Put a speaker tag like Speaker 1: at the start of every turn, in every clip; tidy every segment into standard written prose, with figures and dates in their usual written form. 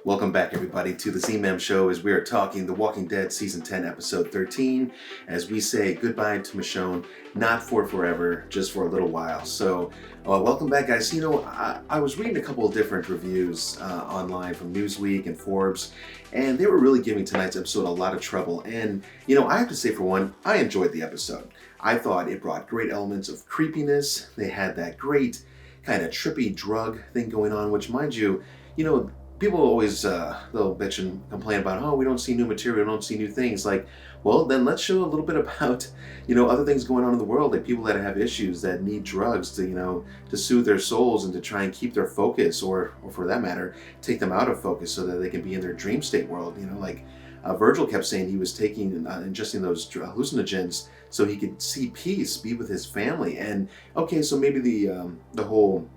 Speaker 1: Welcome back, everybody, to the Z-Man Show as we are talking The Walking Dead Season 10, Episode 13, as we say goodbye to Michonne, not for forever, just for a little while. So, welcome back, guys. I was reading a couple of different reviews online from Newsweek and Forbes, and they were really giving tonight's episode a lot of trouble. And, I have to say, for one, I enjoyed the episode. I thought it brought great elements of creepiness. They had that great kind of trippy drug thing going on, which, mind you, people always they'll bitch and complain about, oh, we don't see new material, we don't see new things. Like, well, then let's show a little bit about other things going on in the world, like people that have issues that need drugs to soothe their souls and to try and keep their focus, or for that matter, take them out of focus so that they can be in their dream state world. Like Virgil kept saying he was taking ingesting those hallucinogens so he could see peace, be with his family. And okay, so maybe the whole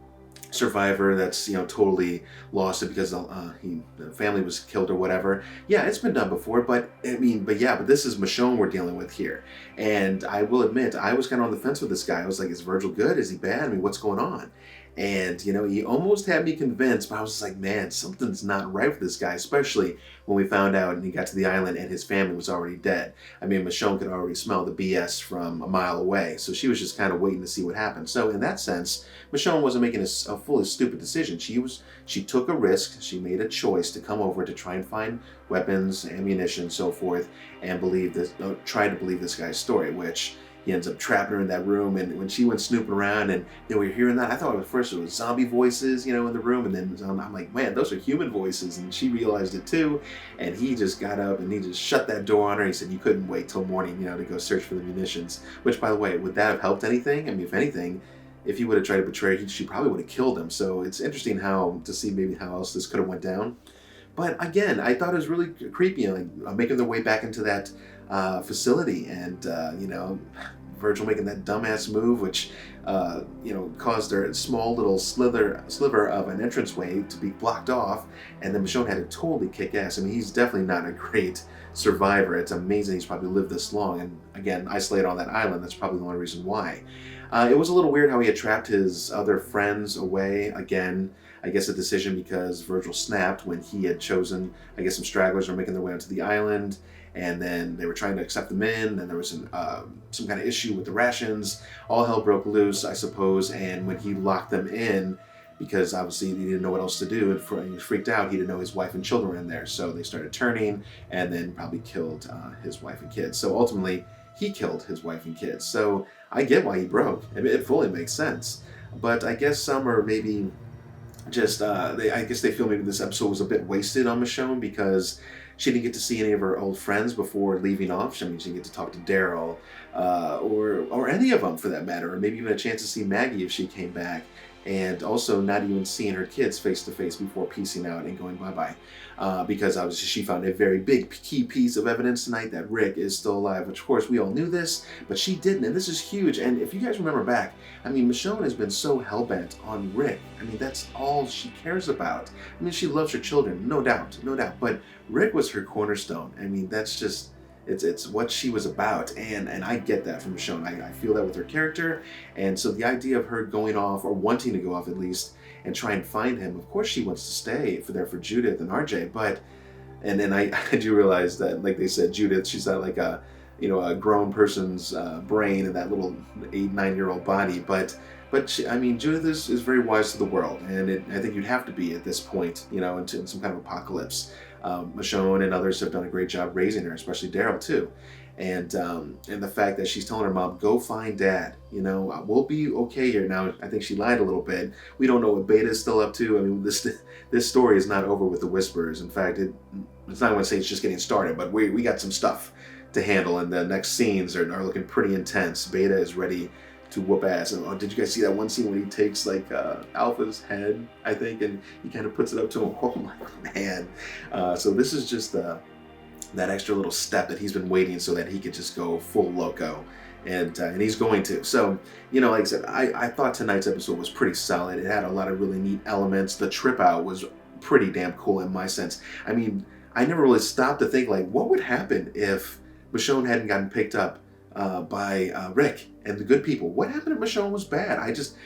Speaker 1: survivor that's totally lost it because the family was killed or whatever. Yeah, it's been done before, but this is Michonne we're dealing with here. And I will admit, I was kind of on the fence with this guy. I was like, is Virgil good? Is he bad? I mean, what's going on? And he almost had me convinced, but I was just like, man, something's not right with this guy, especially when we found out and he got to the island and his family was already dead. I mean, Michonne could already smell the BS from a mile away, so she was just kind of waiting to see what happened. So in that sense, Michonne wasn't making a fully stupid decision. She took a risk. She made a choice to come over to try and find weapons, ammunition, so forth, and try to believe this guy's story, which he ends up trapping her in that room. And when she went snooping around and we were hearing that, I thought at first it was zombie voices, in the room. And then I'm like, man, those are human voices. And she realized it too. And he just got up and he just shut that door on her. He said you couldn't wait till morning, to go search for the munitions. Which, by the way, would that have helped anything? I mean, if anything, if he would have tried to betray her, she probably would have killed him. So it's interesting to see maybe how else this could have went down. But again, I thought it was really creepy, making their way back into that facility, and Virgil making that dumbass move, which caused their small little sliver of an entranceway to be blocked off, and then Michonne had to totally kick ass. I mean, he's definitely not a great survivor. It's amazing he's probably lived this long, and again, isolated on that island. That's probably the only reason why. It was a little weird how he had trapped his other friends away. Again, I guess a decision because Virgil snapped when he had chosen, I guess some stragglers were making their way onto the island, and then they were trying to accept them in, and there was some kind of issue with the rations. All hell broke loose, I suppose, and when he locked them in, because obviously he didn't know what else to do, and he was freaked out, he didn't know his wife and children were in there, so they started turning, and then probably killed his wife and kids. So ultimately, he killed his wife and kids. So I get why he broke. I mean, it fully makes sense. But I guess some are maybe just, I guess they feel maybe this episode was a bit wasted on Michonne because she didn't get to see any of her old friends before leaving off. I mean, she didn't get to talk to Daryl or any of them for that matter, or maybe even a chance to see Maggie if she came back. And also not even seeing her kids face to face before piecing out and going bye-bye. Because obviously she found a very big key piece of evidence tonight that Rick is still alive, which of course we all knew this, but she didn't, and this is huge. And if you guys remember back, I mean, Michonne has been so hell-bent on Rick. I mean, that's all she cares about. I mean, she loves her children, no doubt, but Rick was her cornerstone. I mean, that's just... It's what she was about, and I get that from Michonne. I feel that with her character, and so the idea of her going off, or wanting to go off at least, and try and find him, of course she wants to stay for Judith and RJ, and then I do realize that, like they said, Judith, she's not like a grown person's brain in that little 8-9-year-old body, but she, I mean, Judith is very wise to the world, and I think you'd have to be at this point, in some kind of apocalypse. Michonne and others have done a great job raising her, especially Daryl too. And the fact that she's telling her mom, go find Dad, we'll be okay here. Now, I think she lied a little bit. We don't know what Beta is still up to. I mean, this story is not over with the Whispers. In fact, it's not going to say it's just getting started, but we got some stuff to handle, and the next scenes are looking pretty intense. Beta is ready to whoop ass. And did you guys see that one scene when he takes Alpha's head, I think, and he kind of puts it up to him? Oh my man. So this is just that extra little step that he's been waiting so that he could just go full loco. And he's going to. So, like I said, I thought tonight's episode was pretty solid. It had a lot of really neat elements. The trip out was pretty damn cool in my sense. I mean, I never really stopped to think, what would happen if Michonne hadn't gotten picked up by Rick and the good people? What happened if Michonne was bad?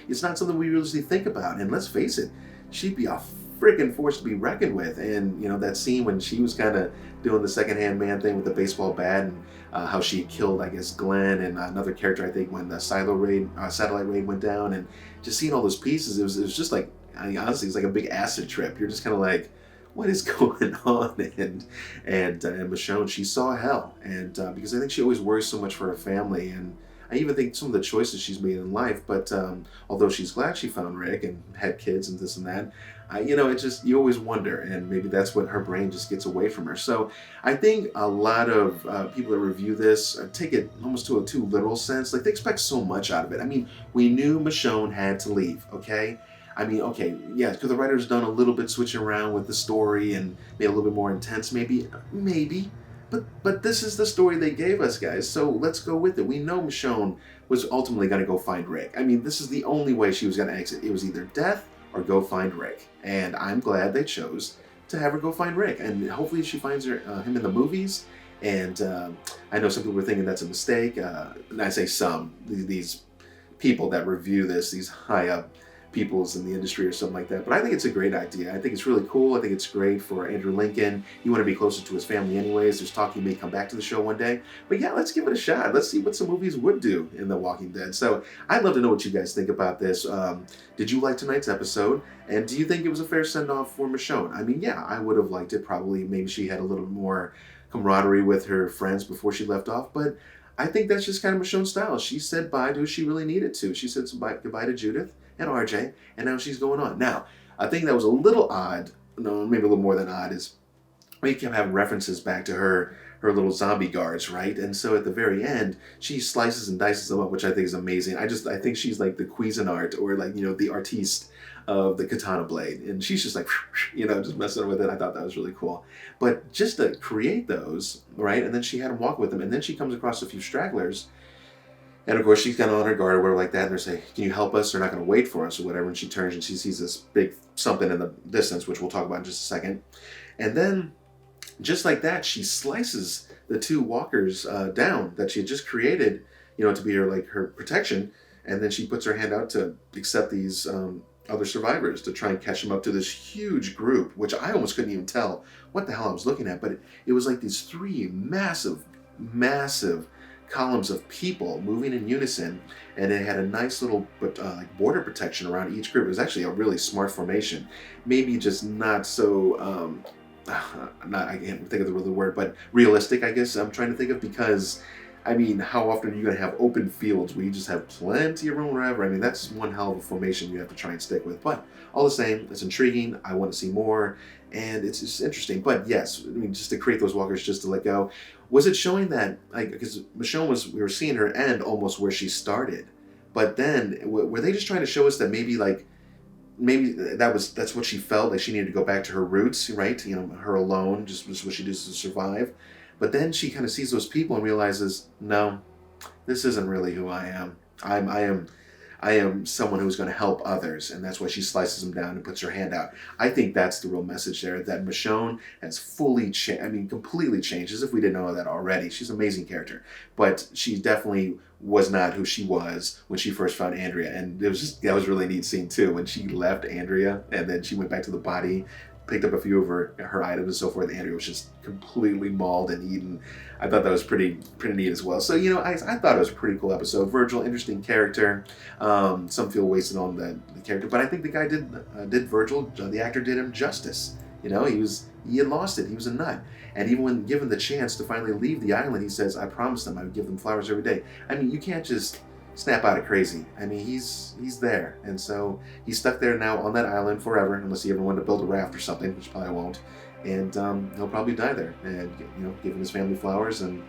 Speaker 1: It's not something we usually think about. And let's face it, she'd be a freaking force to be reckoned with. And that scene when she was kind of doing the secondhand man thing with the baseball bat, and how she killed, I guess, Glenn and another character, I think, when the satellite raid went down, and just seeing all those pieces, it was just like, I mean, honestly, it's like a big acid trip. You're just kind of like, what is going on? And Michonne, she saw hell, and because I think she always worries so much for her family, and I even think some of the choices she's made in life. But although she's glad she found Rick and had kids and this and that, it's just, you always wonder, and maybe that's what her brain just gets away from her. So I think a lot of people that review this take it almost to a too literal sense. Like, they expect so much out of it. I mean, we knew Michonne had to leave, okay? I mean, okay, yeah, because the writer's done a little bit switching around with the story and made it a little bit more intense, maybe. But this is the story they gave us, guys, so let's go with it. We know Michonne was ultimately going to go find Rick. I mean, this is the only way she was going to exit. It was either death or go find Rick. And I'm glad they chose to have her go find Rick. And hopefully she finds him in the movies. And I know some people were thinking that's a mistake. And I say some. These people that review this, these high up peoples in the industry or something like that. But I think it's a great idea. I think it's really cool. I think it's great for Andrew Lincoln. You want to be closer to his family anyways. There's talk he may come back to the show one day. But yeah, let's give it a shot. Let's see what some movies would do in The Walking Dead. So I'd love to know what you guys think about this. Did you like tonight's episode? And do you think it was a fair send-off for Michonne? I mean, yeah, I would have liked it. Probably maybe she had a little more camaraderie with her friends before she left off. But I think that's just kind of Michonne's style. She said bye to who she really needed to. She said goodbye to Judith and RJ, and now she's going on. Now, I think that was a little odd, no, maybe a little more than odd, is we kept having references back to her little zombie guards, right? And so at the very end, she slices and dices them up, which I think is amazing. I think she's like the Cuisinart, or like, the artiste of the katana blade. And she's just like, just messing with it. I thought that was really cool. But just to create those, right? And then she had him walk with them. And then she comes across a few stragglers. And of course, she's kind of on her guard or whatever like that. And they're saying, can you help us? They're not going to wait for us or whatever. And she turns and she sees this big something in the distance, which we'll talk about in just a second. And then, just like that, she slices the two walkers down that she had just created, to be her protection. And then she puts her hand out to accept these other survivors to try and catch them up to this huge group, which I almost couldn't even tell what the hell I was looking at. But it was like these three massive columns of people moving in unison, and it had a nice little border protection around each group. It was actually a really smart formation, maybe just not so I can't think of the word, but realistic, I guess I'm trying to think of, because I mean, how often are you going to have open fields where you just have plenty of room wherever? I mean, that's one hell of a formation you have to try and stick with. But all the same, it's intriguing. I want to see more, and it's just interesting. But yes, I mean, just to create those walkers, just to let go. Was it showing that, because Michonne we were seeing her end almost where she started, but then were they just trying to show us that maybe that's what she felt, like she needed to go back to her roots, right? Her alone, just what she does to survive. But then she kind of sees those people and realizes, no, this isn't really who I am. I am someone who's going to help others, and that's why she slices them down and puts her hand out. I think that's the real message there, that Michonne has completely changed, as if we didn't know that already. She's an amazing character, but she definitely was not who she was when she first found Andrea, and that was a really neat scene too, when she left Andrea, and then she went back to the body, picked up a few of her items and so forth. Andrea was just completely mauled and eaten. I thought that was pretty neat as well. So, I thought it was a pretty cool episode. Virgil, interesting character. Some feel wasted on the character, but I think the guy did Virgil, the actor did him justice. He had lost it. He was a nut. And even when given the chance to finally leave the island, he says, I promised them I would give them flowers every day. I mean, you can't just snap out of crazy. I mean, he's there. And so he's stuck there now on that island forever, unless he ever wanted to build a raft or something, which probably won't. And he'll probably die there, and giving his family flowers and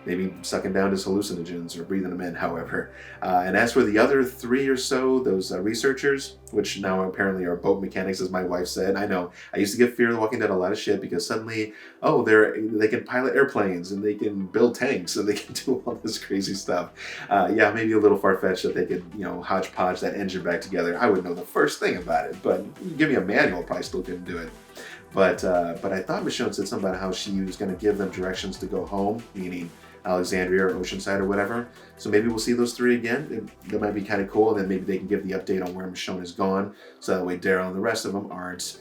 Speaker 1: maybe sucking down his hallucinogens or breathing them in, however. And as for the other three or so, those researchers, which now apparently are boat mechanics, as my wife said. I know, I used to give Fear of the Walking Dead a lot of shit because suddenly, they can pilot airplanes and they can build tanks and they can do all this crazy stuff. Yeah, maybe a little far-fetched that they could, hodgepodge that engine back together. I wouldn't know the first thing about it, but give me a manual, probably still couldn't do it. But I thought Michonne said something about how she was going to give them directions to go home, meaning Alexandria or Oceanside or whatever. So maybe we'll see those three again. That might be kind of cool. And then maybe they can give the update on where Michonne is gone. So that way Daryl and the rest of them aren't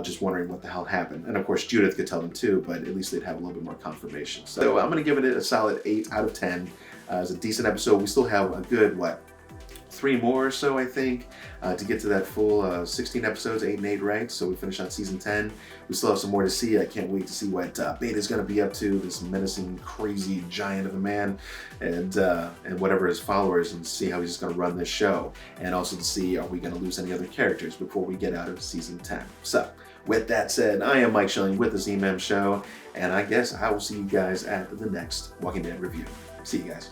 Speaker 1: just wondering what the hell happened. And of course, Judith could tell them too, but at least they'd have a little bit more confirmation. So I'm going to give it a solid 8 out of 10. It's a decent episode. We still have a good, 3 more or so, I think, to get to that full 16 episodes, 8 and 8, right? So we finish on season 10. We still have some more to see. I can't wait to see what Beta's going to be up to, this menacing, crazy giant of a man, and whatever his followers, and see how he's just going to run this show. And also to see, are we going to lose any other characters before we get out of season 10. So, with that said, I am Mike Schilling with the Cine Show, and I guess I will see you guys at the next Walking Dead review. See you guys.